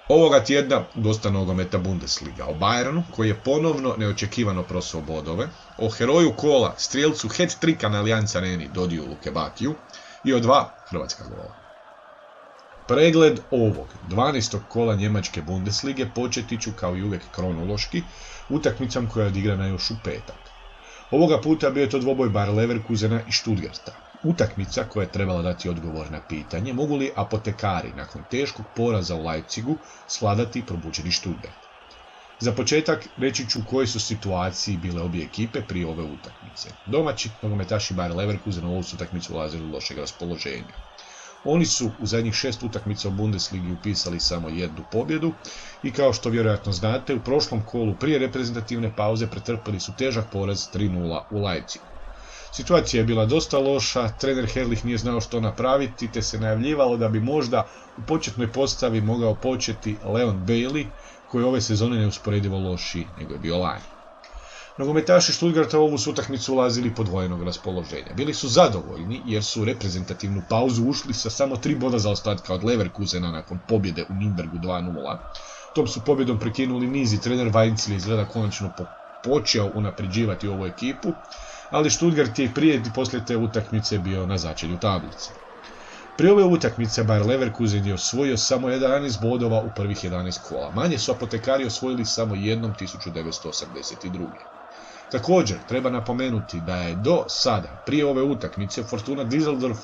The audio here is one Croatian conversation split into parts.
Ovoga tjedna dosta nogometa Bundesliga, o Bayernu koji je ponovno neočekivano prosao bodove, o heroju kola, strijelcu hat-trika na Allianz Areni Dodiju Lukebakiju i o 2 hrvatska gola. Pregled ovog 12. kola njemačke Bundeslige početi ću kao i uvijek kronološki utakmicom koja je odigrana još u petak. Ovoga puta bio je to dvoboj Bayer Leverkusena i Stuttgarta. Utakmica koja je trebala dati odgovor na pitanje mogu li apotekari nakon teškog poraza u Leipzigu svladati probuđeni Stuttgart. Za početak reći ću u kojoj su situaciji bile obje ekipe prije ove utakmice. Domaći nogometaši Bayer Leverkusen u ovu su utakmicu ulazili lošeg raspoloženja. Oni su u zadnjih 6 utakmica u Bundesligi upisali samo 1 pobjedu i kao što vjerojatno znate, u prošlom kolu prije reprezentativne pauze pretrpili su težak poraz 3:0 u Leipzigu. Situacija je bila dosta loša, trener Herrlich nije znao što napraviti, te se najavljivalo da bi možda u početnoj postavi mogao početi Leon Bailey, koji ove sezone neusporedivo lošiji nego je bio lani. Nogometaši Stuttgarta u ovu su utakmicu ulazili podvojenog raspoloženja. Bili su zadovoljni jer su u reprezentativnu pauzu ušli sa samo 3 boda zaostatka od Leverkusena nakon pobjede u Nürnbergu 2:0. Tom su pobjedom prekinuli niz i trener Weinziel je izgleda konačno počeo unapređivati ovu ekipu, ali Stuttgart je i prije i poslije te utakmice bio na začelju tablice. Prije ove utakmice Bayer Leverkusen je osvojio samo 11 bodova u prvih 11 kola. Manje su apotekari osvojili samo jednom 1982. Također, treba napomenuti da je do sada, prije ove utakmice, Fortuna Düsseldorf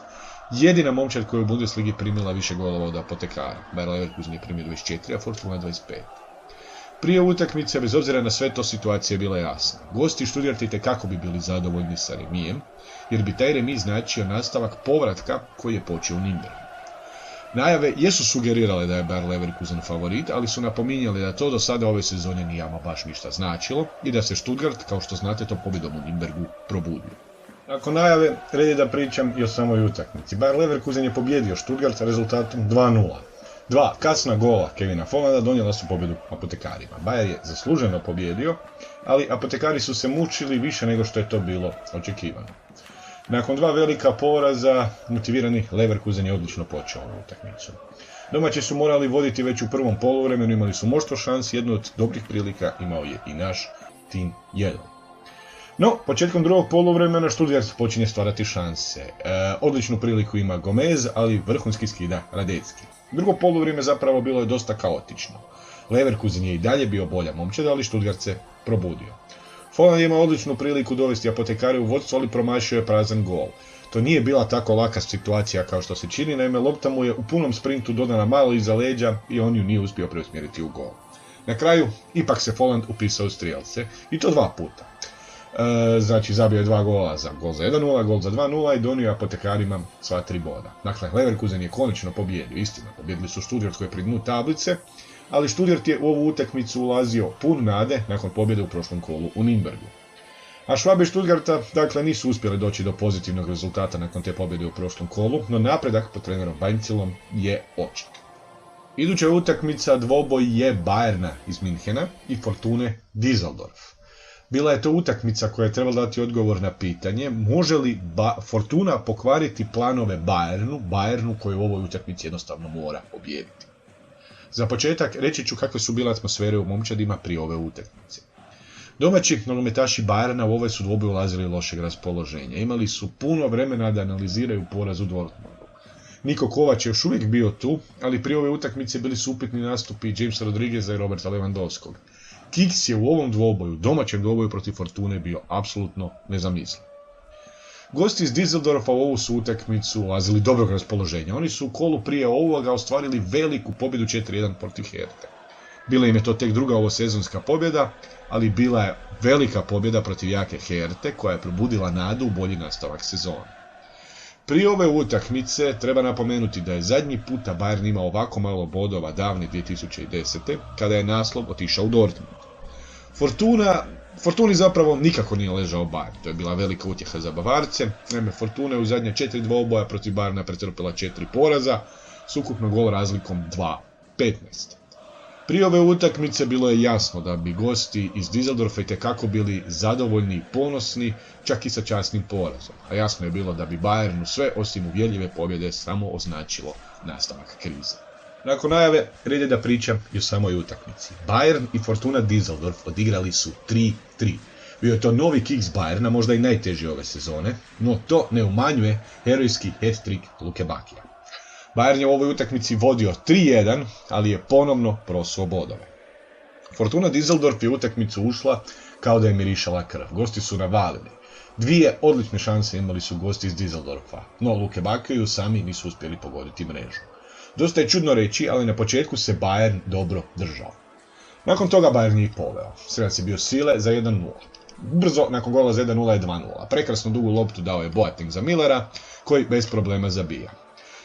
jedina momčad koja je u Bundesligi primila više golova od apotekara. Bayer Leverkusen je primio 24, a Fortuna 25. Prije utakmice, bez obzira na sve to, situacija je bila jasna. Gosti Stuttgarta itekako bi bili zadovoljni sa remijem, jer bi taj remi značio nastavak povratka koji je počeo u Nürnbergu. Najave jesu sugerirale da je Bayer Leverkusen favorit, ali su napominjali da to do sada ove sezone nije ama baš ništa značilo i da se Stuttgart, kao što znate, to pobjedom u Nürnbergu probudio. Nakon najave, red je da pričam i o samoj utakmici. Bayer Leverkusen je pobjedio Stuttgart rezultatom 2:0. 2 kasna gola Kevina Vollanda donijela su pobjedu apotekarima. Bayer je zasluženo pobjedio, ali apotekari su se mučili više nego što je to bilo očekivano. Nakon 2 velika poraza, motivirani Leverkusen je odlično počeo ovu utakmicu. Domaći su morali voditi već u prvom poluvremenu, imali su mnoštvo šansi, jednu od dobrih prilika imao je i naš tim 1. No, početkom drugog poluvremena Stuttgart počinje stvarati šanse. Odličnu priliku ima Gomez, ali vrhunski skida Radecki. Drugo poluvrijeme zapravo bilo je dosta kaotično. Leverkusen je i dalje bio bolja momčad, ali Stuttgart se probudio. Volland je imao odličnu priliku dovesti apotekare u vodstvo, ali promašio je prazan gol. To nije bila tako laka situacija kao što se čini, naime lopta mu je u punom sprintu dodana malo iza leđa i on ju nije uspio preusmjeriti u gol. Na kraju, ipak se Volland upisao u strijelce, i to 2 puta. Znači, zabio je 2 gola za gol za 1:0, gol za 2:0 i donio apotekarima sva 3 boda. Dakle, Leverkusen je konačno pobjedio, istina, pobjedili su Stuttgart koji je pri dnu tablice, ali Stuttgart je u ovu utakmicu ulazio pun nade nakon pobjede u prošlom kolu u Nürnbergu. A Švabe Stuttgarta, dakle, nisu uspjeli doći do pozitivnog rezultata nakon te pobjede u prošlom kolu, no napredak pod trenerom Weinzielom je očit. Iduća utakmica dvoboj je Bayerna iz Minhena i Fortune Düsseldorf. Bila je to utakmica koja je trebala dati odgovor na pitanje može li Fortuna pokvariti planove Bayernu koji u ovoj utakmici jednostavno mora pobijediti. Za početak reći ću kakve su bile atmosfere u momčadima prije ove utakmice. Domaći nogometaši Bayerna u ovoj su dvoboj ulazili lošeg raspoloženja. Imali su puno vremena da analiziraju poraz u Dortmundu. Niko Kovač je još uvijek bio tu, ali prije ove utakmice bili su upitni nastupi Jamesa Rodrigueza i Roberta Lewandowskog. Kiks je u ovom dvoboju, domaćem dvoboju protiv Fortune, bio apsolutno nezamisliv. Gosti iz Düsseldorfa u ovu su utakmicu ulazili dobrog raspoloženja. Oni su u kolu prije ovoga ostvarili veliku pobjedu 4:1 protiv Herte. Bila im je to tek druga ovosezonska pobjeda, ali bila je velika pobjeda protiv jake Herte koja je probudila nadu u bolji nastavak sezone. Prije ove utakmice treba napomenuti da je zadnji puta Bayern imao ovako malo bodova davne 2010. kada je naslov otišao u Dortmund. Fortuni zapravo nikako nije ležao Bayern, to je bila velika utjeha za Bavarce. Naime, Fortuna je u zadnje 4 dvoboja protiv Bayerna pretrpjela 4 poraza s ukupno gol razlikom 2:15. Prije ove utakmice bilo je jasno da bi gosti iz Düsseldorfa itekako bili zadovoljni i ponosni, čak i sa časnim porazom. A jasno je bilo da bi Bayernu sve osim uvjerljive pobjede samo označilo nastavak krize. Nakon najave, red je da pričam i o samoj utakmici. Bayern i Fortuna Düsseldorf odigrali su 3-3. Bio je to novi kiks Bayerna, možda i najteži ove sezone, no to ne umanjuje herojski hat-trick Luke Bakija. Bayern je u ovoj utakmici vodio 3-1, ali je ponovno prosuo bodove. Fortuna Düsseldorf je u utakmicu ušla kao da je mirišala krv. Gosti su navalili. Dvije odlične šanse imali su gosti iz Düsseldorfa, no Luke Bakiju sami nisu uspjeli pogoditi mrežu. Dosta je čudno reći, ali na početku se Bayern dobro držao. Nakon toga Bayern je i poveo. Sredac je bio sile za 1-0. Brzo, nakon gola za 1-0 je 2-0. Prekrasno dugu loptu dao je Boateng za Millera, koji bez problema zabija.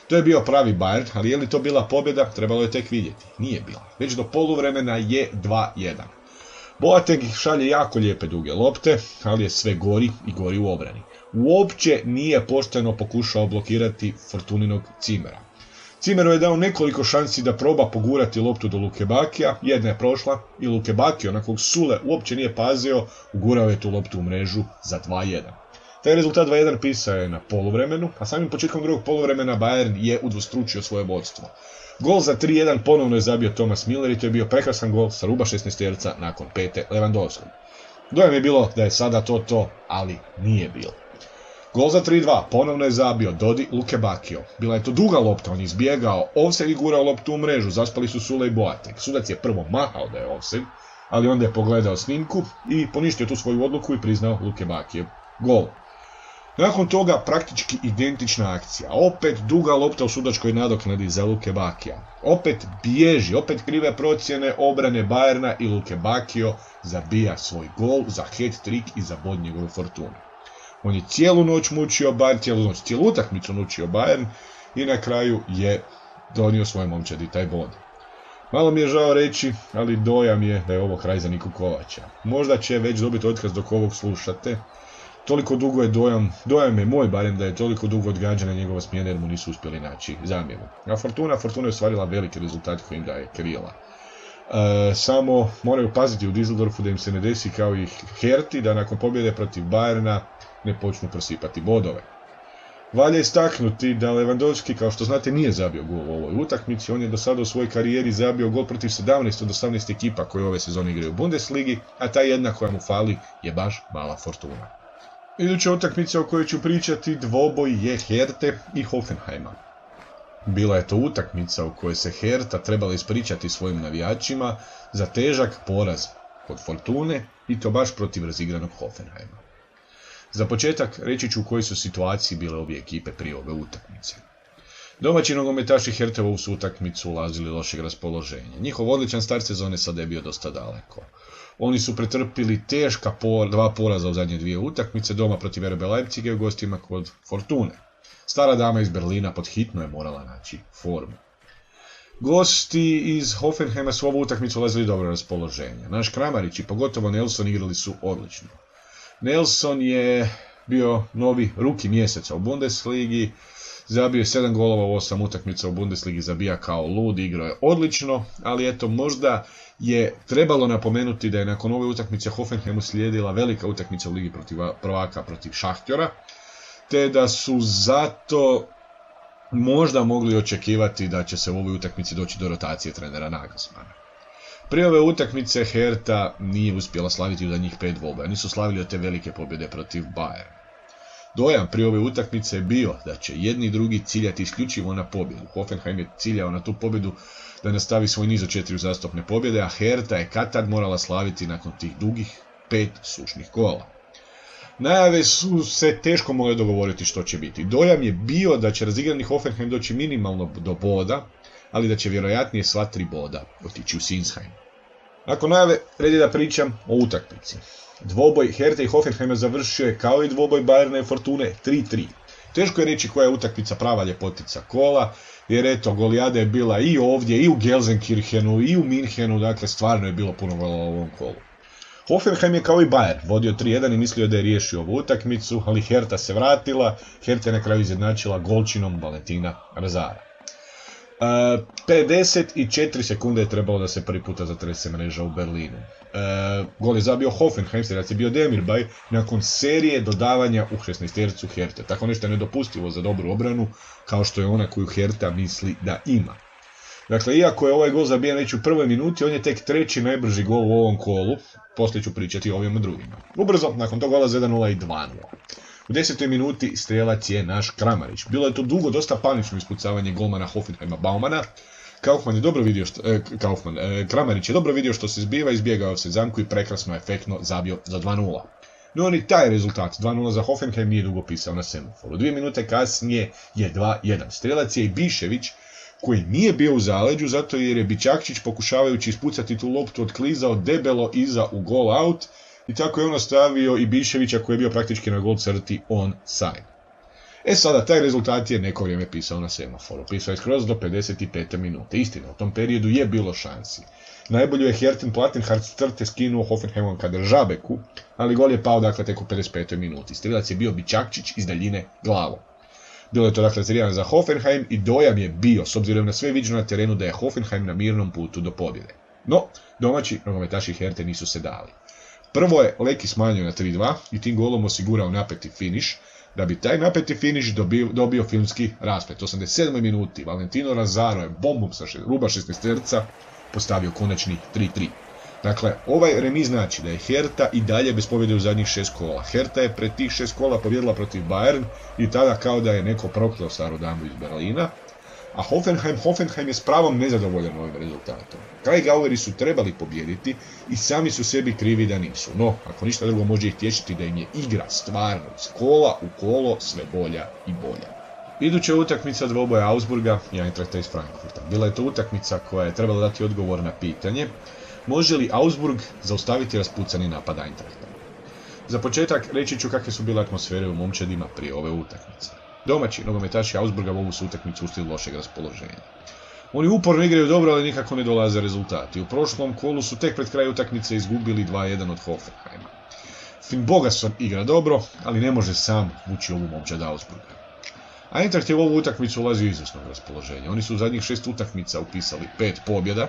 To je bio pravi Bayern, ali je li to bila pobjeda, trebalo je tek vidjeti. Nije bila. Već do poluvremena je 2-1. Boateng šalje jako lijepe duge lopte, ali je sve gori i gori u obrani. Uopće nije pošteno pokušao blokirati Fortuninog Zimmera. Zimmeru je dao nekoliko šansi da proba pogurati loptu do Luke Bakija, jedna je prošla i Luke Bakio, na kog Sule uopće nije pazio, ugurao je tu loptu u mrežu za 2-1. Taj rezultat 2-1 pisao je na poluvremenu, a samim početkom drugog poluvremena Bayern je udvostručio svoje vodstvo. Gol za 3-1 ponovno je zabio Thomas Müller i to je bio prekrasan gol sa ruba 16-terca nakon pete Lewandowskog. Dojam je bilo da je sada to, ali nije bilo. Gol za 3-2 ponovno je zabio Dodi Luke Bakio. Bila je to duga lopta, on je izbjegao offside i gurao loptu u mrežu, zaspali su Sule i Boateng. Sudac je prvo mahao da je offside, ali onda je pogledao snimku i poništio tu svoju odluku i priznao Luke Bakio gol. Nakon toga praktički identična akcija, opet duga lopta u sudačkoj nadoknadi za Luke Bakija. Opet bježi, opet krive procjene obrane Bayerna i Luke Bakio zabija svoj gol za hat-trick i za bod njegovu Fortunu. On je cijelu noć mučio Bayern, cijelu utakmicu mučio Bayern i na kraju je donio svoj momčadi taj bod. Malo mi je žao reći, ali dojam je da je ovo kraj za Niku Kovača. Možda će već dobiti otkaz dok ovog slušate. Toliko dugo je dojam je moj barem da je toliko dugo odgađana njegova smjena jer mu nisu uspjeli naći zamjenu. A Fortuna je ostvarila veliki rezultat koji im daje krila. Samo moraju paziti u Düsseldorfu da im se ne desi kao i Herti, da nakon pobjede protiv Bayerna ne počnu prosipati bodove. Valja istaknuti da Lewandowski, kao što znate, nije zabio gol u ovoj utakmici. On je do sada u svojoj karijeri zabio gol protiv 17 od 18 ekipa koje ove sezone igraju u Bundesligi, a ta jedna koja mu fali je baš mala Fortuna. Iduća utakmica o kojoj ću pričati dvoboj je Herte i Hoffenheima. Bila je to utakmica u kojoj se Herta trebala ispričati svojim navijačima za težak poraz kod Fortune i to baš protiv razigranog Hoffenheima. Za početak reći ću u kojoj su situaciji bile obje ekipe prije ove utakmice. Domaći nogometaši Herte u ovu su utakmicu ulazili lošeg raspoloženja. Njihov odličan start sezone sada je bio dosta daleko. Oni su pretrpili teška dva poraza u zadnje dvije utakmice, doma protiv RB Leipziga i u gostima kod Fortune. Stara dama iz Berlina pod hitno je morala naći formu. Gosti iz Hoffenheima su u ovu utakmicu ulazili dobro raspoloženje. Naš Kramarić i pogotovo Nelson igrali su odlično. Nelson je bio novi ruki mjeseca u Bundesligi, zabio je 7 golova u 8 utakmica u Bundesligi, zabija kao lud, igrao je odlično, ali eto možda je trebalo napomenuti da je nakon ove utakmice Hoffenheimu slijedila velika utakmica u Ligi prvaka protiv Šahtjora, te da su zato možda mogli očekivati da će se u ovoj utakmici doći do rotacije trenera Nagelsmana. Prije ove utakmice Herta nije uspjela slaviti za njih 5 dvoboja, nisu slavili od te velike pobjede protiv Bayerna. Dojam prije ove utakmice je bio da će jedni i drugi ciljati isključivo na pobjedu. Hoffenheim je ciljao na tu pobjedu da nastavi svoj niz od 4 uzastopne pobjede, a Herta je kad-tad morala slaviti nakon tih dugih 5 sušnih kola. Najave su se teško mogle dogovoriti što će biti. Dojam je bio da će razigrani Hoffenheim doći minimalno do boda, ali da će vjerojatnije sva 3 boda otići u Sinsheim. Nakon najave red je da pričam o utakmici. Dvoboj Herte i Hoffenheima završio je kao i dvoboj Bayerna i Fortune 3-3. Teško je reći koja je utakmica prava ljepotica kola, jer eto, golijada je bila i ovdje, i u Gelsenkirchenu, i u Minhenu, dakle stvarno je bilo puno golova u ovom kolu. Hoffenheim je kao i Bayern vodio 3-1 i mislio da je riješio ovu utakmicu, ali Herta se vratila, Herta je na kraju izjednačila golčinom Valentina Razara. 54 sekunde je trebalo da se prvi puta zatrese mreža u Berlinu. Gol je zabio Hoffenheim, strelac je bio Demirbay nakon serije dodavanja u 16-tercu Herte. Tako nešto je nedopustivo za dobru obranu, kao što je ona koju Herta misli da ima. Dakle, iako je ovaj gol zabijen već u prvoj minuti, on je tek treći najbrži gol u ovom kolu, poslije ću pričati o ovima drugima. Ubrzo, nakon tog gola za 1-0 i 2-0. U 10. minuti strelac je naš Kramarić. Bilo je to dugo dosta panično ispucavanje golmana Hoffenheima Baumana. Kramarić je dobro vidio što se zbiva, izbjegao se zamku i prekrasno efektno zabio za 2-0. No ni taj rezultat 2-0 za Hoffenheim nije dugo pisao na semaforu. 2 minute kasnije je 2-1. Strelac je i Bišević, koji nije bio u zaleđu zato jer je Bičakčić pokušavajući ispucati tu loptu otklizao debelo iza u goal out i tako je on ostavio i Biševića koji je bio praktički na gol crti onside. Sada, taj rezultat je neko vrijeme pisao na semaforu. Pisao je skroz do 55. minute. Istina, u tom periodu je bilo šansi. Najbolju je Herten Plattenhardt s crte skinuo Hoffenheimom kada Žabeku, ali gol je pao dakle tek u 55. minuti. Strilac je bio Bičakčić iz daljine glavom. Bilo je to dakle 3-1 za Hoffenheim i dojam je bio, s obzirom na sve viđeno na terenu, da je Hoffenheim na mirnom putu do pobjede. No, domaći nogometaši Herte nisu se dali. Prvo je Leki smanjio na 3-2 i tim golom osigurao napeti finiš, da bi taj napeti finiš dobio filmski rasplet. 87. minuti Valentino Razaro je bombom sa ruba 16-terca postavio konačni 3-3. Dakle, ovaj remi znači da je Herta i dalje bez pobjede u zadnjih 6 kola. Herta je pred tih 6 kola pobjedila protiv Bayern i tada kao da je neko prokleo staru damu iz Berlina. A Hoffenheim je s pravom nezadovoljan ovim rezultatom. Krajgaueri su trebali pobijediti i sami su sebi krivi da nisu. No, ako ništa drugo može ih tješiti da im je igra stvarno iz kola u kolo sve bolja i bolja. Iduća utakmica dvoboja Augsburga i Eintrachta iz Frankfurta. Bila je to utakmica koja je trebala dati odgovor na pitanje može li Augsburg zaustaviti raspucani napad Eintrachta. Za početak reći ću kakve su bile atmosfere u momčadima prije ove utakmice. Domaći nogometaši Augsburga u ovu su utakmicu u stilu lošeg raspoloženja. Oni uporno igraju dobro, ali nikako ne dolaze rezultati. U prošlom kolu su tek pred kraj utakmice izgubili 2-1 od Hoffenheima. Finn Bogason igra dobro, ali ne može sam vući ovu momčad Augsburga. Eintracht je u ovu utakmicu ulazio izvrsnog raspoloženja. Oni su u zadnjih 6 utakmica upisali 5 pobjeda,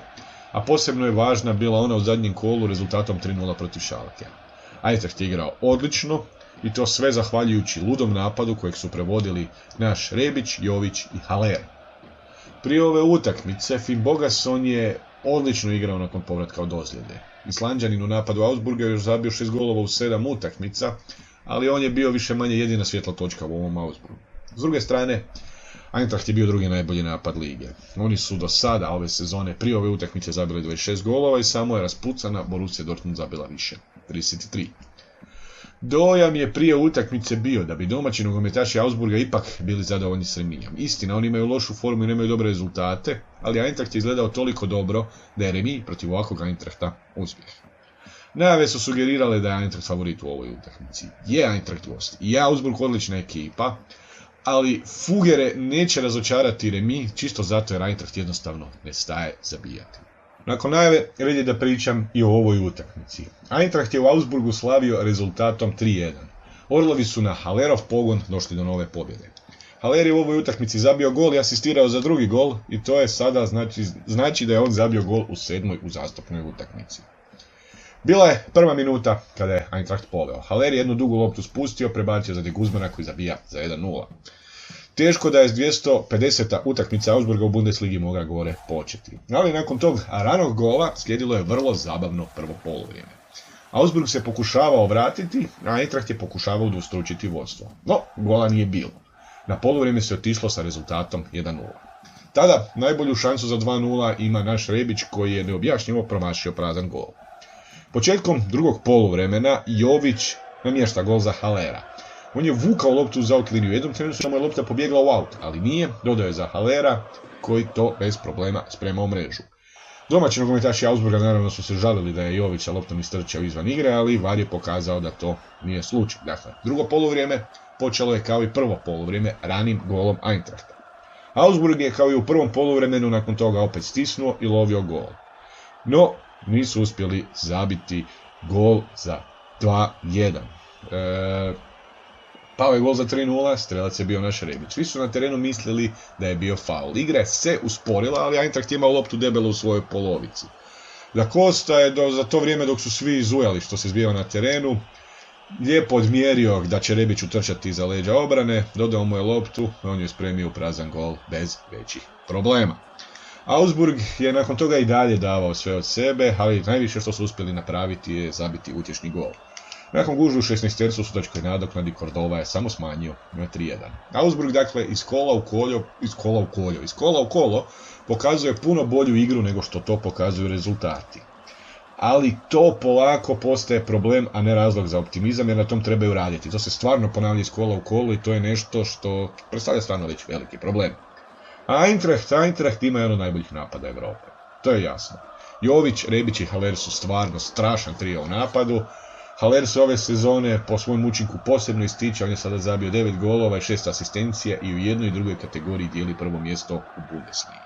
a posebno je važna bila ona u zadnjem kolu rezultatom 3-0 protiv Schalkea. Eintracht je igrao odlično i to sve zahvaljujući ludom napadu kojeg su prevodili naš Rebić, Jović i Haller. Prije ove utakmice Finn Bogason je odlično igrao nakon povratka od ozljede. Islanđanin u napadu Augsburga je još zabio 6 golova u 7 utakmica, ali on je bio više manje jedina svjetla točka u ovom Augsburgu. S druge strane, Eintracht je bio drugi najbolji napad lige. Oni su do sada ove sezone prije ove utakmice zabili 26 golova i samo je raspucana Borussia Dortmund zabila više, 33. Dojam je prije utakmice bio da bi domaći nogometaši Augsburga ipak bili zadovoljni s remijem. Istina, oni imaju lošu formu i nemaju dobre rezultate, ali Eintracht je izgledao toliko dobro da je remi protiv ovakvog Eintrachta uspjeh. Najave su sugerirale da je Eintracht favorit u ovoj utakmici. Je Eintracht gost i Augsburg odlična ekipa, ali Fugere neće razočarati remi čisto zato jer Eintracht jednostavno ne staje zabijati. Nakon najave red je da pričam i o ovoj utakmici. Eintracht je u Augsburgu slavio rezultatom 3-1. Orlovi su na Hallerov pogon došli do nove pobjede. Haller je u ovoj utakmici zabio gol i asistirao za drugi gol i to je sada znači da je on zabio gol u 7. uzastopnoj utakmici. Bila je prva minuta kada je Eintracht poveo. Haller je jednu dugu loptu spustio, prebacio za De Guzmana koji zabija za 1-0. Teško da je s 250. utakmica Augsburga u Bundesligi mogla gore početi. Ali nakon tog ranog gola slijedilo je vrlo zabavno prvo poluvrijeme. Augsburg se pokušavao vratiti, a Eintracht je pokušavao udostručiti vodstvo. No, gola nije bilo. Na poluvrijeme se otišlo sa rezultatom 1-0. Tada najbolju šansu za 2-0 ima naš Rebić koji je neobjašnjivo promašio prazan gol. Početkom drugog poluvremena Jović namješta gol za Hallera. On je vukao loptu za out liniju, jednom trenutku samo je lopta pobjegla u out, ali nije, dodao je za Hallera koji to bez problema sprema u mrežu. Domaći nogometaši Augsburga naravno su se žalili da je Jović loptom istrčao izvan igre, ali VAR je pokazao da to nije slučaj. Dakle, drugo poluvrijeme počelo je kao i prvo poluvrijeme ranim golom Eintrachta. Augsburg je kao i u prvom poluvremenu nakon toga opet stisnuo i lovio gol. No, nisu uspjeli zabiti gol za 2-1. Pao je gol za 3:0, strelac je bio naš Rebić. Svi su na terenu mislili da je bio faul. Igra se usporila, ali Eintracht je imao loptu debelo u svojoj polovici. Da Costa je za to vrijeme dok su svi izujali što se zbijao na terenu, lijepo odmjerio da će Rebić utrčati iza leđa obrane, dodao mu je loptu, on je spremio prazan gol bez većih problema. Augsburg je nakon toga i dalje davao sve od sebe, ali najviše što su uspjeli napraviti je zabiti utješni gol. Nakon gužve u 16. u sudačkoj nadoknadi Cordova je samo smanjio na 3:1. Augsburg dakle iz kola u kolo pokazuje puno bolju igru nego što to pokazuju rezultati. Ali to polako postaje problem, a ne razlog za optimizam, jer na tom trebaju raditi. To se stvarno ponavlja iz kola u kolo i to je nešto što predstavlja stvarno već veliki problem. A Eintracht ima jedan od najboljih napada Europe. To je jasno. Jović, Rebić i Haller su stvarno strašan trio u napadu. Haller se ove sezone po svom učinku posebno ističe, on je sada zabio 9 golova i 6 asistencija i u jednoj i drugoj kategoriji dijeli prvo mjesto u Bundesligi.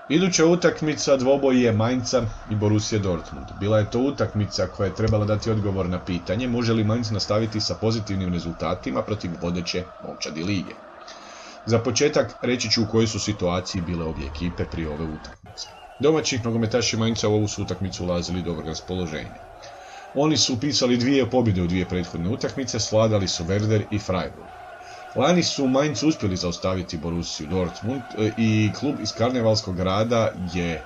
Iduća utakmica dvoboj je Mainza i Borussia Dortmund. Bila je to utakmica koja je trebala dati odgovor na pitanje može li Mainz nastaviti sa pozitivnim rezultatima protiv vodeće momčadi lige. Za početak reći ću u kojoj su situaciji bile obje ekipe prije ove utakmice. Domaći nogometaši Mainza u ovu su utakmicu ulazili dobrog raspoloženja. Oni su upisali 2 pobjede u 2 prethodne utakmice, svladali su Werder i Freiburg. Lani su Mainz uspjeli zaustaviti Borussiju Dortmund i klub iz karnevalskog grada je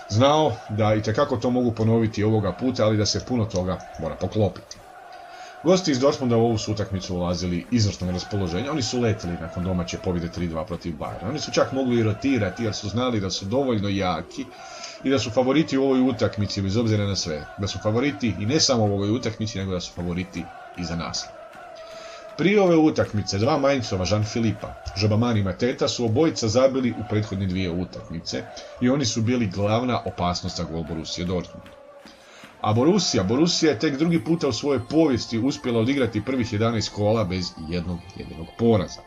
znao da itekako to mogu ponoviti ovoga puta, ali da se puno toga mora poklopiti. Gosti iz Dortmunda u ovu su utakmicu ulazili izvrsnog raspoloženja, oni su letili nakon domaće pobjede 3:2 protiv Bayerna. Oni su čak mogli i rotirati jer su znali da su dovoljno jaki i da su favoriti u ovoj utakmici bez obzira na sve. Da su favoriti i ne samo u ovoj utakmici, nego da su favoriti i za naslov. Prije ove utakmice, 2 Mainzova, Jean-Philippa, Jobaman i Mateta su obojica zabili u prethodne 2 utakmice i oni su bili glavna opasnost za gol Borussije Dortmund. A Borussia je tek drugi puta u svojoj povijesti uspjela odigrati prvih 11 kola bez jednog jedinog poraza.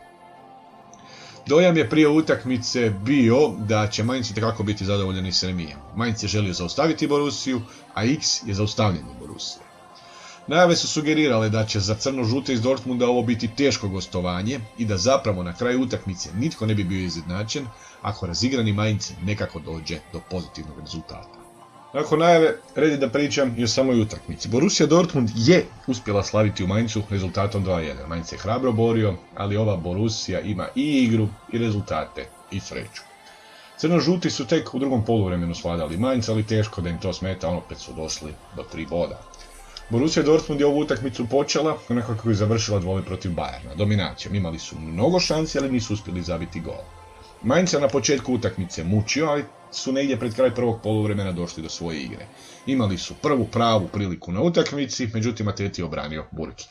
Dojam je prije utakmice bio da će Mainz itekako biti zadovoljeni s remijem. Mainz je želio zaustaviti Borussiju, a X je zaustavljanje Borussije. Najave su sugerirale da će za crno-žute iz Dortmunda ovo biti teško gostovanje i da zapravo na kraju utakmice nitko ne bi bio izjednačen ako razigrani Mainz nekako dođe do pozitivnog rezultata. Nakon najave, red je da pričam i o samoj utakmici. Borussia Dortmund je uspjela slaviti u Mainzu rezultatom 2:1. Mainz se hrabro borio, ali ova Borussia ima i igru, i rezultate, i sreću. Crno-žuti su tek u drugom poluvremenu svladali Mainz, ali teško da im to smeta, opet su došli do 3 boda. Borussia Dortmund je ovu utakmicu počela, onako kako je završila dvoboj protiv Bayerna, dominacijom. Imali su mnogo šansi, ali nisu uspjeli zabiti gol. Mainz se na početku utakmice mučio, ali su negdje pred kraj prvog poluvremena došli do svoje igre. Imali su prvu pravu priliku na utakmici, međutim Mateti je obranio Burki.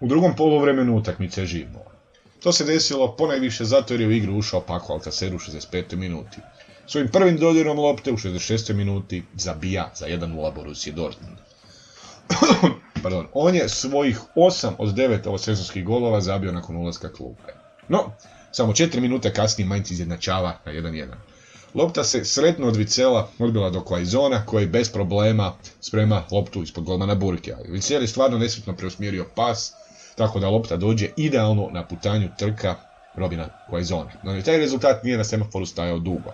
U drugom poluvremenu utakmice je živnuo. To se desilo ponajviše zato jer je u igru ušao Paco Alcacer u 65. minuti. Svojim prvim dodirom lopte u 66. minuti zabija za 1:0 Borussia Dortmund. On je svojih 8 od 9 ovosezonskih golova zabio nakon ulaska klupe. No, samo 4 minute kasnije Mainz izjednačava na 1:1. Lopta se sretno od Vicela odbila do Quaisona koji bez problema sprema loptu ispod golmana Burkija. Vicel je stvarno nesretno preusmjerio pas, tako da lopta dođe idealno na putanju trka Robina Quaisona. No, taj rezultat nije na semaforu stajao dugo.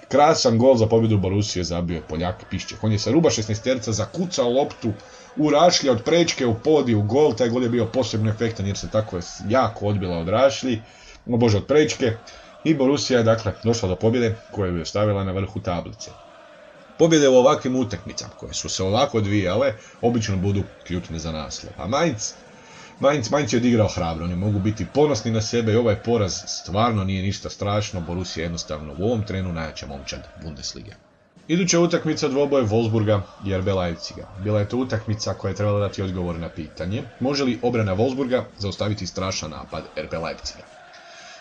Krasan gol za pobjedu Borussije zabio je Poljak Pišček. On je sa ruba 16-terca zakucao loptu u rašlje od prečke u podiju gol. Taj gol je bio posebno efektan jer se tako jako odbila od rašlji, od prečke. I Borussia je dakle došla do pobjede koju je stavila na vrhu tablice. Pobjede u ovakvim utakmicama koje su se ovako odvijale obično budu ključne za naslov. A Mainz je odigrao hrabro, oni mogu biti ponosni na sebe i ovaj poraz stvarno nije ništa strašno. Borussia je jednostavno u ovom trenu najjača momčad Bundeslige. Iduća utakmica dvoboje Wolfsburga i RB Leipziga. Bila je to utakmica koja je trebala dati odgovor na pitanje može li obrana Wolfsburga zaustaviti strašan napad RB Leipziga.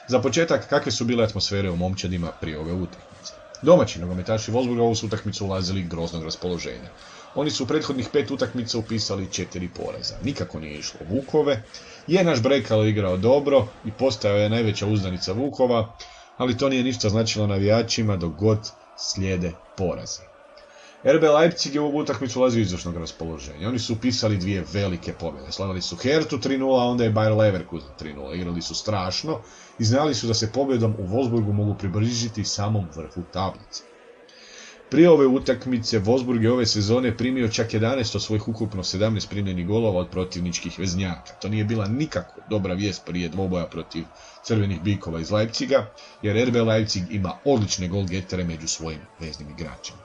Za početak, kakve su bile atmosfere u momčadima prije ove utakmice? Domaći nogometaši Wolfsburga u ovu su utakmicu ulazili groznog raspoloženja. Oni su u prethodnih 5 utakmica upisali 4 poraza. Nikako nije išlo Vukove. Je naš Brekalo igrao dobro i postajao je najveća uzdanica Vukova, ali to nije ništa značilo navijačima dok god slijede porazi. RB Leipzig je u ovu utakmicu ulazio izvršnog raspoloženja. Oni su upisali dvije velike pobjede. Slavili su Hertu 3:0, a onda je Bayer Leverkusen 3:0. Igrali su strašno i znali su da se pobjedom u Wolfsburgu mogu približiti samom vrhu tablice. Prije ove utakmice Wolfsburg je ove sezone primio čak 11 od svojih ukupno 17 primljenih golova od protivničkih veznjaka. To nije bila nikako dobra vijest prije dvoboja protiv crvenih bikova iz Leipziga, jer RB Leipzig ima odlične golgetere među svojim veznim igračima.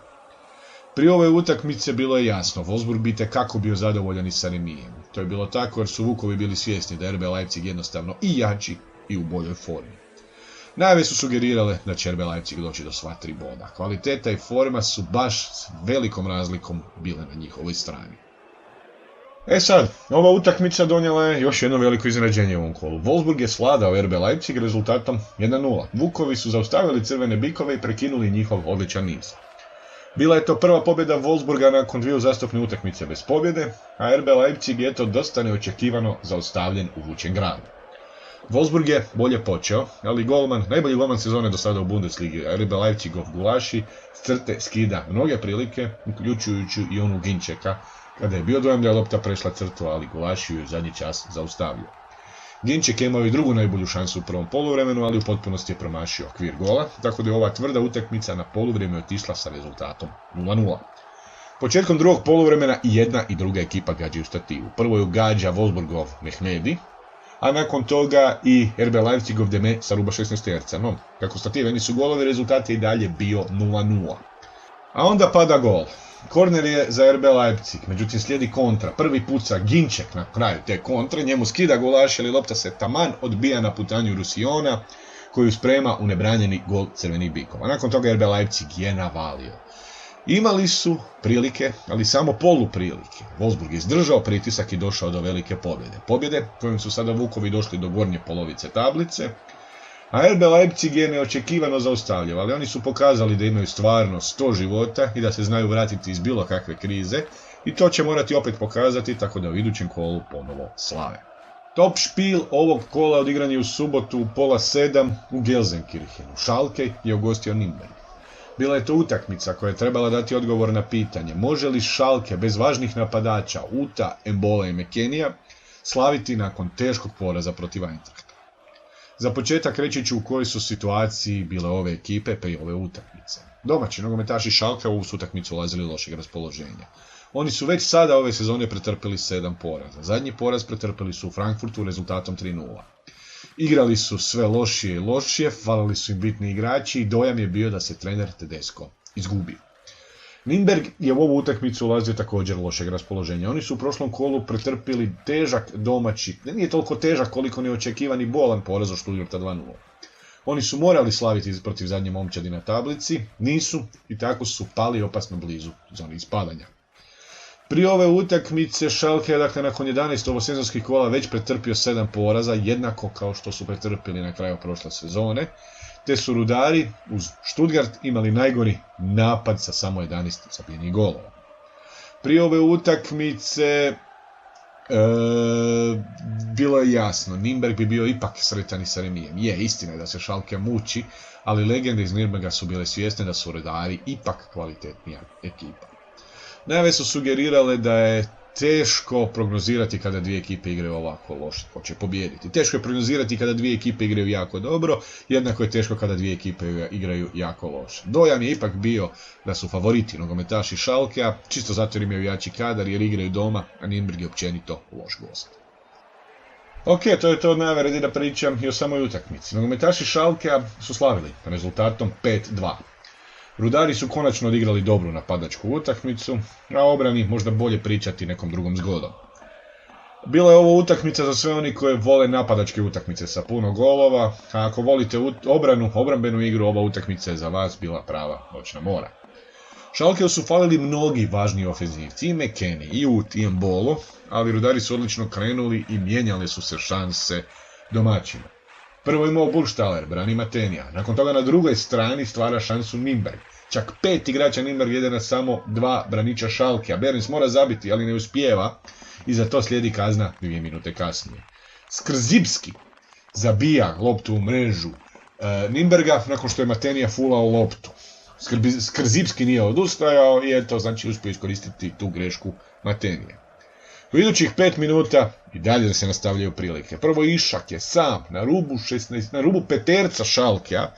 Prije ove utakmice bilo je jasno, Wolfsburg bi itekako bio zadovoljan i sa remijem. To je bilo tako jer su Vukovi bili svjesni da RB Leipzig jednostavno i jači i u boljoj formi. Najave su sugerirale da će RB Leipzig doći do sva 3 boda. Kvaliteta i forma su baš s velikom razlikom bile na njihovoj strani. E sad, ova utakmica donijela je još jedno veliko iznenađenje u ovom kolu. Wolfsburg je svladao RB Leipzig rezultatom 1:0. Vukovi su zaustavili crvene bikove i prekinuli njihov odličan niz. Bila je to prva pobjeda Wolfsburga nakon 2 uzastopne utakmice bez pobjede, a RB Leipzig je to dosta neočekivano zaustavljen u vrućem gradu. Wolfsburg je bolje počeo, ali najbolji golman sezone do sada u Bundesligi, RB Leipzigov Gulaši, s crte skida mnoge prilike, uključujući i onu Ginčeka, kada je bio dojam da je lopta prešla crtu, ali Gulaši ju je zadnji čas zaustavio. Ginček je imao i drugu najbolju šansu u prvom poluvremenu, ali u potpunosti je promašio okvir gola, tako da je ova tvrda utakmica na poluvrijeme otišla sa rezultatom 0:0. Početkom drugog poluvremena i jedna i druga ekipa gađaju stativu. Prvo ju gađa Wolfsburgov Mehmedi, a nakon toga i RB Leipzigov Deme sa ruba 16 terca. No, kako stativeni su golovi, rezultat je i dalje bio 0:0. A onda pada gol. Korner je za RB Leipzig, međutim slijedi kontra. Prvi puca Ginček na kraju te kontre, njemu skida Gulaš, ali lopta se taman odbija na putanju Rusiona, koju sprema u nebranjeni gol crvenih bikova. Nakon toga RB Leipzig je navalio. Imali su prilike, ali samo poluprilike. Wolfsburg je izdržao pritisak i došao do velike pobjede. Pobjede kojim su sada Vukovi došli do gornje polovice tablice, a RB Leipzig je neočekivano zaustavljao, ali oni su pokazali da imaju stvarno 100 života i da se znaju vratiti iz bilo kakve krize, i to će morati opet pokazati, tako da u idućem kolu ponovo slave. Top špil ovog kola odigran je u subotu u 6:30 u Gelsenkirchenu. Schalke je ugostio Nürnberg. Bila je to utakmica koja je trebala dati odgovor na pitanje može li Schalke bez važnih napadača Uta, Embola i Mekenija slaviti nakon teškog poraza protiv Eintrachta. Za početak reći ću u kojoj su situaciji bile ove ekipe prije ove utakmice. Domaći nogometaši Schalke u ovu su utakmicu ulazili lošeg raspoloženja. Oni su već sada ove sezone pretrpili 7 poraza. Zadnji poraz pretrpili su u Frankfurtu rezultatom 3:0. Igrali su sve lošije i lošije, falili su im bitni igrači i dojam je bio da se trener Tedesco izgubio. Nürnberg je u ovu utakmicu ulazio također lošeg raspoloženja. Oni su u prošlom kolu pretrpili težak domaći, nije toliko težak koliko neočekivani bolan poraz od Stuttgarta 2:0. Oni su morali slaviti protiv zadnje momčadi na tablici, nisu i tako su pali opasno blizu zoni ispadanja. Prije ove utakmice Schalke je dakle nakon 11 ovosezonskih kola već pretrpio 7 poraza, jednako kao što su pretrpili na kraju prošle sezone, te su Rudari uz Stuttgart imali najgori napad sa samo 11 zabijenih golova. Prije ove utakmice bilo je jasno, Nürnberg bi bio ipak sretan i sa remijem. Je, istina je da se Schalke muči, ali legende iz Nürnberga su bile svjesne da su Rudari ipak kvalitetnija ekipa. Najave su sugerirale da je teško prognozirati kada dvije ekipe igraju ovako loše, ko će pobijediti. Teško je prognozirati kada dvije ekipe igraju jako dobro, jednako je teško kada dvije ekipe igraju jako loše. Dojam je ipak bio da su favoriti nogometaši Schalkea, čisto zato jer imaju jači kadar, jer igraju doma, a Nürnberg je općenito loš gost. Ok, to je to od najave, redi da pričam i o samoj utakmici. Nogometaši Schalkea su slavili rezultatom 5:2. Rudari su konačno odigrali dobru napadačku utakmicu, a obrani možda bolje pričati nekom drugom zgodom. Bila je ovo utakmica za sve oni koji vole napadačke utakmice sa puno golova, a ako volite obrambenu igru, ova utakmica je za vas bila prava noćna mora. Schalkeu su falili mnogi važni ofenzivci, i McKennie, i Ut, i Embolo, ali Rudari su odlično krenuli i mijenjale su se šanse domaćima. Prvo je imao Burgstaller, brani Matenija. Nakon toga na drugoj strani stvara šansu Nürnberg. Čak 5 igrača Nürnberg jede na samo 2 braniča Schalkea. Behrens mora zabiti, ali ne uspijeva. I za to slijedi kazna 2 minute kasnije. Skrzibski zabija loptu u mrežu Nürnberga nakon što je Matenija fulao loptu. Skrzipski nije odustajao i eto, znači uspio iskoristiti tu grešku Matenije. U idućih 5 minuta i dalje se nastavljaju prilike. Prvo Išak je sam na rubu peterca Schalkea,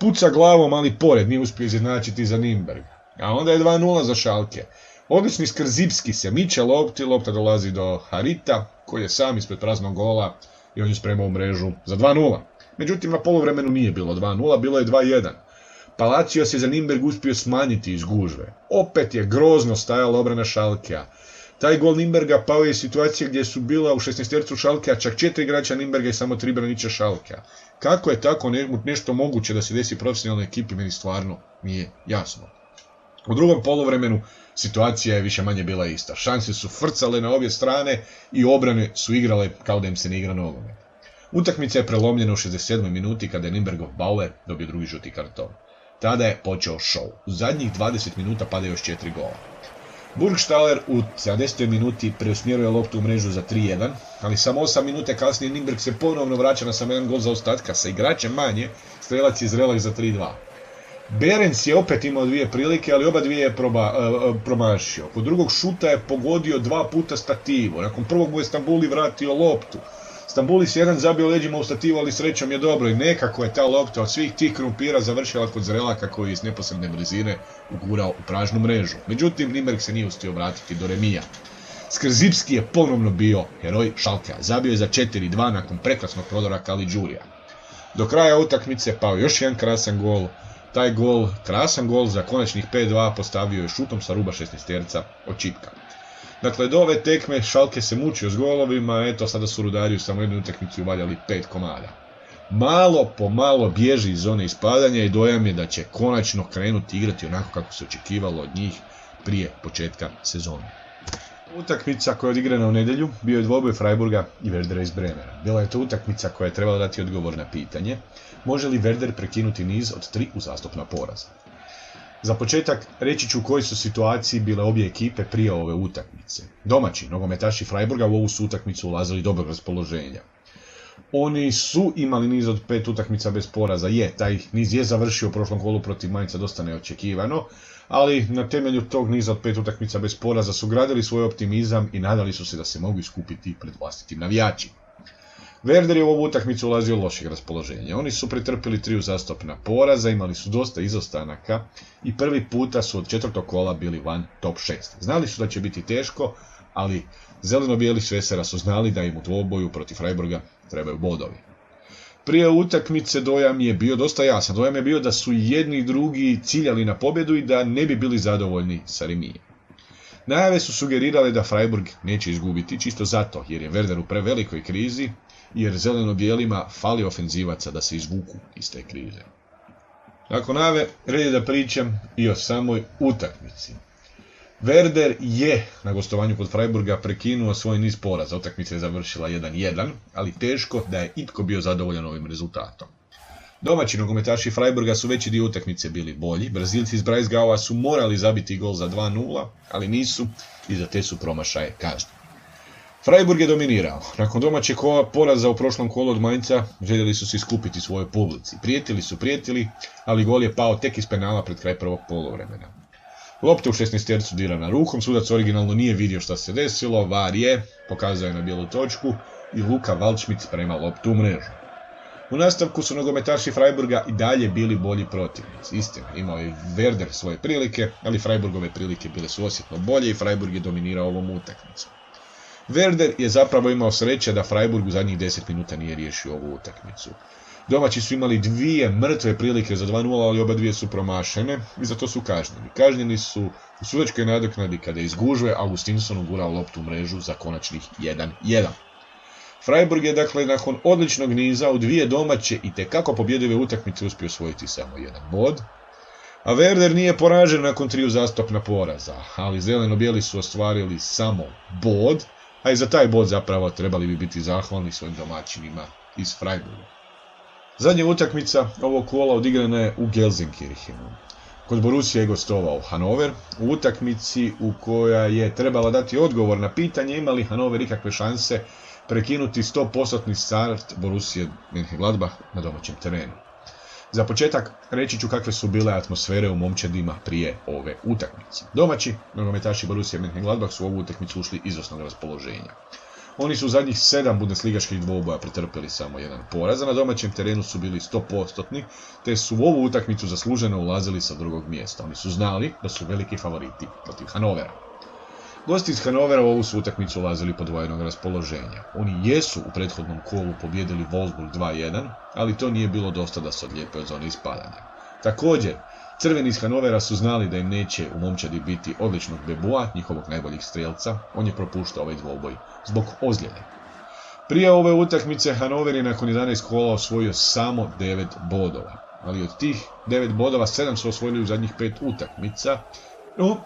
puca glavom, ali pored, nije uspio izjednačiti za Nürnberg. A onda je 2:0 za Schalke. Odlični Skrzipski se miče lopti, lopta dolazi do Harita, koji je sam ispred praznog gola i on je spremao u mrežu za 2:0. Međutim, na poluvremenu nije bilo 2:0, bilo je 2:1. Palacios je za Nürnberg uspio smanjiti iz gužve. Opet je grozno stajala obrana Schalkea. Taj gol Nürnberga pao je situacija gdje su bila u 16-tercu Schalkea čak 4 igrača Nürnberga i samo 3 braniča Schalkea. Kako je tako nešto moguće da se desi profesionalnoj ekipi, meni stvarno nije jasno. U drugom poluvremenu situacija je više manje bila ista. Šanse su frcale na obje strane i obrane su igrale kao da im se ne igra nogomet. Utakmica je prelomljena u 67. minuti kada je Nürnbergov Bauer dobio drugi žuti karton. Tada je počeo show. U zadnjih 20 minuta pada još 4 gola. Burgstaller u 70. minuti preusmjeruje loptu u mrežu za 3:1, ali samo 8 minute kasnije Nürnberg se ponovno vraća na samo jedan gol za ostatka sa igračem manje, strelac iz Relak za 3:2. Behrens je opet imao 2 prilike, ali oba 2 je promašio. Kod drugog šuta je pogodio 2 puta stativu. Nakon prvog mu je Stambuli vratio loptu. Stambuli se jedan zabio leđima u stativu, ali srećom je dobro i nekako je ta lopta od svih tih krumpira završila kod Zrelaka koji je iz neposredne blizine ugurao u pražnu mrežu. Međutim, Nürnberg se nije uspio vratiti do remija. Skrzipski je ponovno bio heroj Schalkea. Zabio je za 4:2 nakon prekrasnog prodora Caligiuria. Do kraja utakmice pao još jedan krasan gol. Taj gol, krasan gol za konačnih 5:2 postavio je šutom sa ruba 16-terca od Čipka. Dakle, do ove tekme Schalke se mučio s golovima, eto sada su Rudari u samo jednoj utakmici uvaljali 5 komada. Malo po malo bježi iz zone ispadanja i dojam je da će konačno krenuti igrati onako kako se očekivalo od njih prije početka sezone. Utakmica koja je odigrana u nedjelju bio je dvoboj Freiburga i Werdera iz Bremena. Bila je to utakmica koja je trebala dati odgovor na pitanje može li Werder prekinuti niz od 3 uzastopna poraza. Za početak reći ću u kojoj su situaciji bile obje ekipe prije ove utakmice. Domaći nogometaši Freiburga u ovu su utakmicu ulazili dobrog raspoloženja. Oni su imali niz od 5 utakmica bez poraza, taj niz je završio u prošlom kolu protiv Mainza dosta neočekivano, ali na temelju tog niza od 5 utakmica bez poraza su gradili svoj optimizam i nadali su se da se mogu iskupiti pred vlastitim navijačima. Werder je u ovu utakmicu ulazio lošeg raspoloženja. Oni su pretrpili 3 uzastopna poraza, imali su dosta izostanaka i prvi puta su od 4. kola bili van top 6. Znali su da će biti teško, ali zeleno-bijeli svesera su znali da im u dvoboju protiv Freiburga trebaju bodovi. Prije utakmice dojam je bio dosta jasan. Dojam je bio da su jedni i drugi ciljali na pobjedu i da ne bi bili zadovoljni sa remijem. Najave su sugerirale da Freiburg neće izgubiti, čisto zato jer je Werder u prevelikoj krizi, jer zeleno-bijelima fali ofenzivaca da se izvuku iz te krize. Nakon najave, red je da pričam i o samoj utakmici. Werder je na gostovanju kod Freiburga prekinuo svoj niz poraza. Utakmica je završila 1:1, ali teško da je itko bio zadovoljan ovim rezultatom. Domaći nogometaši Freiburga su veći dio utakmice bili bolji. Brazilci iz Breisgaua su morali zabiti gol za 2:0, ali nisu i za te su promašaje kažnjeni. Freiburg je dominirao. Nakon domaćeg poraza u prošlom kolu od Mainza željeli su se iskupiti svojoj publici. Prijetili, ali gol je pao tek iz penala pred kraj prvog poluvremena. Lopta u 16-tercu dirana rukom, sudac originalno nije vidio šta se desilo, VAR je, pokazao je na bijelu točku i Luka Waldschmidt sprema loptu u mrežu. U nastavku su nogometaši Freiburga i dalje bili bolji protivnici. Istina, imao je Werder svoje prilike, ali Freiburgove prilike bile su osjetno bolje i Freiburg je dominirao ovom utakmicom. Werder je zapravo imao sreće da Freiburg u zadnjih 10 minuta nije riješio ovu utakmicu. Domaći su imali 2 mrtve prilike za 2:0, ali oba 2 su promašene i zato su kažnjeni. Kažnjeni su u sudačkoj nadoknadi kada je iz gužve Augustinsson ugurao loptu u mrežu za konačnih 1:1. Freiburg je dakle nakon odličnog niza u 2 domaće i tekako pobjedive utakmice uspio osvojiti samo 1 bod, a Werder nije poražen nakon 3 uzastopna poraza, ali zeleno-bijeli su ostvarili samo bod, a i za taj bod zapravo trebali bi biti zahvalni svojim domaćinima iz Freiburga. Zadnja utakmica ovog kola odigrana je u Gelsenkirchenu. Kod Borussije je gostovao Hannover u utakmici u koja je trebala dati odgovor na pitanje ima li Hannover ikakve šanse prekinuti 100% start Borussije Mönchengladbach na domaćem terenu. Za početak reći ću kakve su bile atmosfere u momčadima prije ove utakmice. Domaći nogometaši Borussia Mönchengladbach su u ovu utakmicu ušli izvrsnog raspoloženja. Oni su u zadnjih 7 bundesligaških dvoboja pretrpjeli samo jedan poraz, a na domaćem terenu su bili 100%, te su u ovu utakmicu zasluženo ulazili sa drugog mjesta. Oni su znali da su veliki favoriti protiv Hanovera. Gosti iz Hanovera u ovu su utakmicu ulazili podvojenog raspoloženja. Oni jesu u prethodnom kolu pobjedili Wolfsburg 2-1, ali to nije bilo dosta da se odlijepe od zone ispadanja. Također, crveni iz Hanovera su znali da im neće u momčadi biti odličnog Bebua, njihovog najboljih strelca. On je propuštao ovaj dvoboj zbog ozljede. Prije ove utakmice Hanover je nakon 11 kola osvojio samo 9 bodova, ali od tih 9 bodova 7 su osvojili u zadnjih 5 utakmica. No,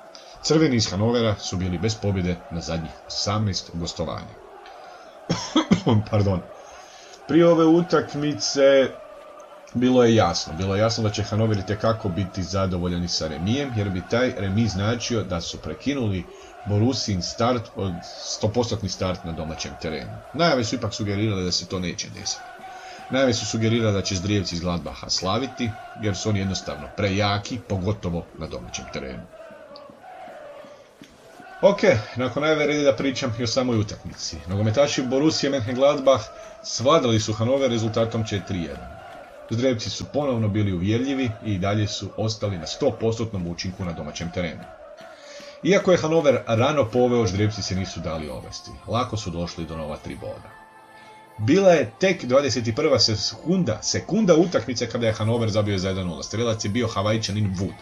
crveni iz Hanovera su bili bez pobjede na zadnjih 18 gostovanja. Pardon. Prije ove utakmice bilo je jasno da će Hanover itekako biti zadovoljan sa remijem, jer bi taj remi značio da su prekinuli Borussiin start od 100% start na domaćem terenu. Najave su ipak sugerirale da se to neće desiti. Najave su sugerirale da će Zdrijevci iz Gladbaha slaviti, jer su oni jednostavno prejaki, pogotovo na domaćem terenu. Ok, nakon najave redi da pričam i o samoj utakmici. Nogometaši Borussia Mönchengladbach svladali su Hanover rezultatom 4-1. Zdrijevci su ponovno bili uvjerljivi i dalje su ostali na 100% učinku na domaćem terenu. Iako je Hanover rano poveo, Zdrijevci se nisu dali ovesti. Lako su došli do nova 3 boda. Bila je tek 21. sekunda utakmice kada je Hanover zabio za 1-0. Strelac je bio Havajčanin Wood.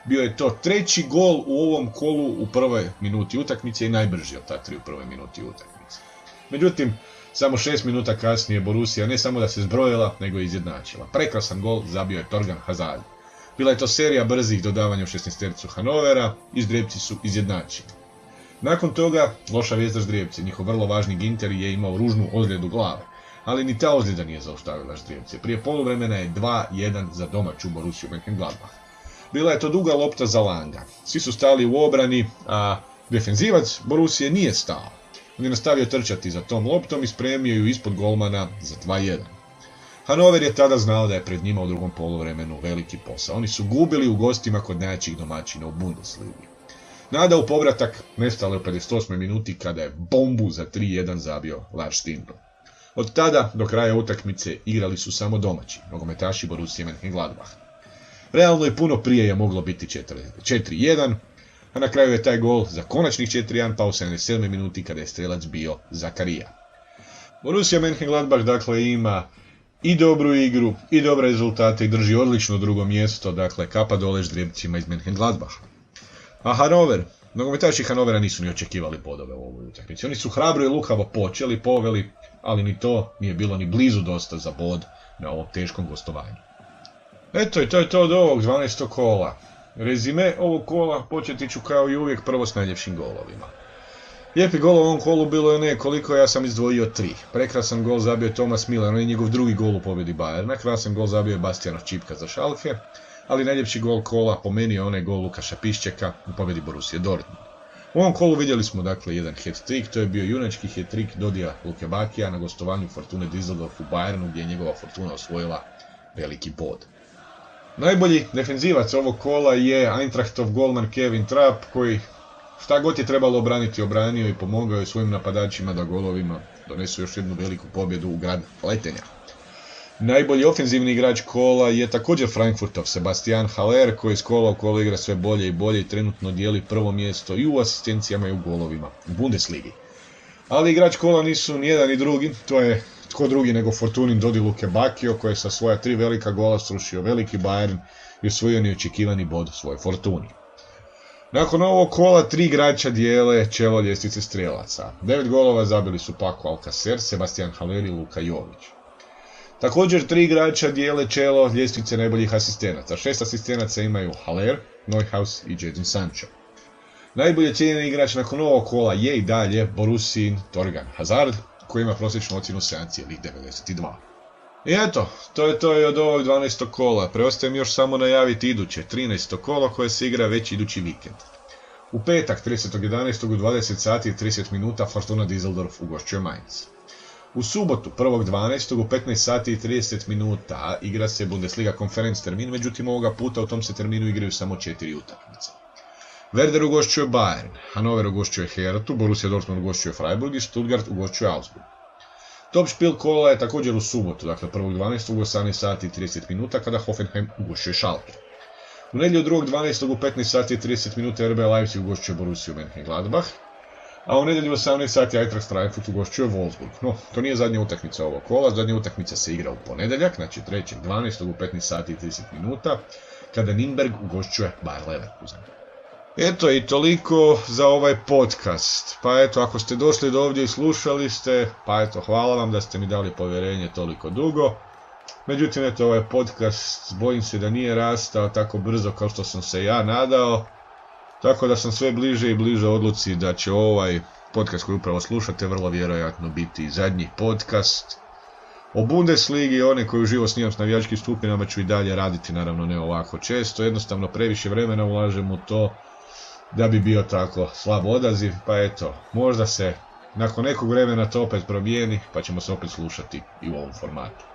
Bio je to 3. gol u ovom kolu u prvoj minuti utakmice i najbrži od ta 3 u prvoj minuti utakmice. Međutim, samo 6 minuta kasnije Borussia ne samo da se zbrojila, nego i izjednačila. Prekrasan gol zabio je Torgan Hazard. Bila je to serija brzih dodavanja u 16-tercu Hanovera i Zdrijevci su izjednačili. Nakon toga, loša vijest za Zdrijevce. Njihov vrlo važni Ginter je imao ružnu ozljedu glave, ali ni ta ozljeda nije zaustavila Zdrijevce. Prije poluvremena je 2-1 za domaću Borussiu Mönchengladbach. Bila je to duga lopta za Langa. Svi su stali u obrani, a defenzivac Borussije nije stao. On je nastavio trčati za tom loptom i spremio ju ispod golmana za 2-1. Hanover je tada znao da je pred njima u drugom poluvremenu veliki posao. Oni su gubili u gostima kod najjačih domaćina u Bundesligi. Nada u povratak nestala u 58. minuti kada je bombu za 3-1 zabio Lars Stindl. Od tada do kraja utakmice igrali su samo domaći, nogometaši Borussia Mönchengladbach. Realno i puno prije je moglo biti 4-1, a na kraju je taj gol za konačnih 4-1 pao u 77. minuti kada je strelac bio Zakarija. Borussia Mönchengladbach dakle ima i dobru igru, i dobre rezultate i drži odlično drugo mjesto, dakle kapa dole Zdrijevcima iz Mönchengladbacha. A Hanover, nogometaši Hanovera nisu ni očekivali bodove u ovoj utakmici. Oni su hrabro i lukavo poveli, ali ni to nije bilo ni blizu dosta za bod na ovom teškom gostovanju. Eto i to je to od ovog 12. kola. Rezime ovog kola početi ću kao i uvijek prvo s najljepšim golovima. Lijepi gol u ovom kolu bilo je nekoliko, ja sam izdvojio 3. Prekrasan gol zabio je Thomas Müller, on je njegov drugi gol u pobjedi Bayerna. Krasan gol zabio je Bastianov Čipka za Schalke, ali najljepši gol kola po meni je onaj gol Lukaša Piščeka u pobjedi Borussia Dortmund. U ovom kolu vidjeli smo dakle jedan hat-trick, to je bio junački hat-trick Dodija Lukebakija na gostovanju Fortune Düsseldorf u Bayernu gdje je njegova Fortuna osvojila veliki bod. Najbolji defenzivac ovog kola je Eintrachtov golman Kevin Trapp koji šta god je trebalo obraniti obranio i pomogao je svojim napadačima da golovima donesu još jednu veliku pobjedu u grad letenja. Najbolji ofenzivni igrač kola je također Frankfurtov Sebastian Haller koji iz kola u kolo igra sve bolje i bolje i trenutno dijeli prvo mjesto i u asistencijama i u golovima u Bundesligi. Ali igrač kola nisu ni jedan ni drugi, to je tko drugi nego Fortunin Dodi Lukebakio koji je sa svoja 3 velika gola srušio veliki Bayern i osvojio neočekivani bod svojoj Fortuni. Nakon ovog kola 3 igrača dijele čelo ljestvice strelaca. 9 golova zabili su Paco Alcacer, Sebastian Haller i Luka Jović. Također 3 igrača dijele čelo ljestvice najboljih asistenaca. 6 asistenaca imaju Haller, Neuhaus i Jadon Sancho. Najbolje cijenjeni igrač nakon ovog kola je i dalje Borussin Torgan Hazard koji ima prosječnu ocjenu 7,92. I eto, to je to i od ovog 12. kola. Preostaje mi još samo najaviti iduće 13. kolo koje se igra već idući vikend. U petak 30.11. u 20 sati i 30 minuta Fortuna Düsseldorf ugošćuje Mainz. U subotu, 1.12. u 15 sati i 30 minuta igra se Bundesliga konferenc termin, međutim ovoga puta u tom se terminu igraju samo 4 utakmice. Werder ugošćuje Bayern, Hannover ugošćuje Herthu, Borussia Dortmund ugošćuje Freiburg i Stuttgart ugošćuje Augsburg. Top špil kola je također u subotu, dakle 1.12. u 18 sati i 30 minuta kada Hoffenheim ugošćuje Schalke. U nedjelju 2.12. u 15 sati i 30 minuta RB Leipzig ugošćuje Borussiju Mönchengladbach, a u nedjelju 18 sati Eintracht Frankfurt ugošćuje Wolfsburg. No, to nije zadnja utakmica ovog kola, zadnja utakmica se igra u ponedjeljak, znači 3.12. u 15 sati i 30 minuta, kada Nürnberg ugošćuje Bayer Leverkusen. Eto i toliko za ovaj podcast. Pa eto, ako ste došli do ovdje i slušali ste, pa eto, hvala vam da ste mi dali povjerenje toliko dugo. Međutim, eto, ovaj podcast, bojim se da nije rastao tako brzo kao što sam se ja nadao. Tako da sam sve bliže i bliže odluci da će ovaj podcast koji upravo slušate vrlo vjerojatno biti zadnji podcast o Bundesligi. One koji uživo snimam s navijačkim skupinama ću i dalje raditi, naravno ne ovako često. Jednostavno previše vremena ulažem u to da bi bio tako slab odaziv. Pa eto, možda se nakon nekog vremena to opet promijeni pa ćemo se opet slušati i u ovom formatu.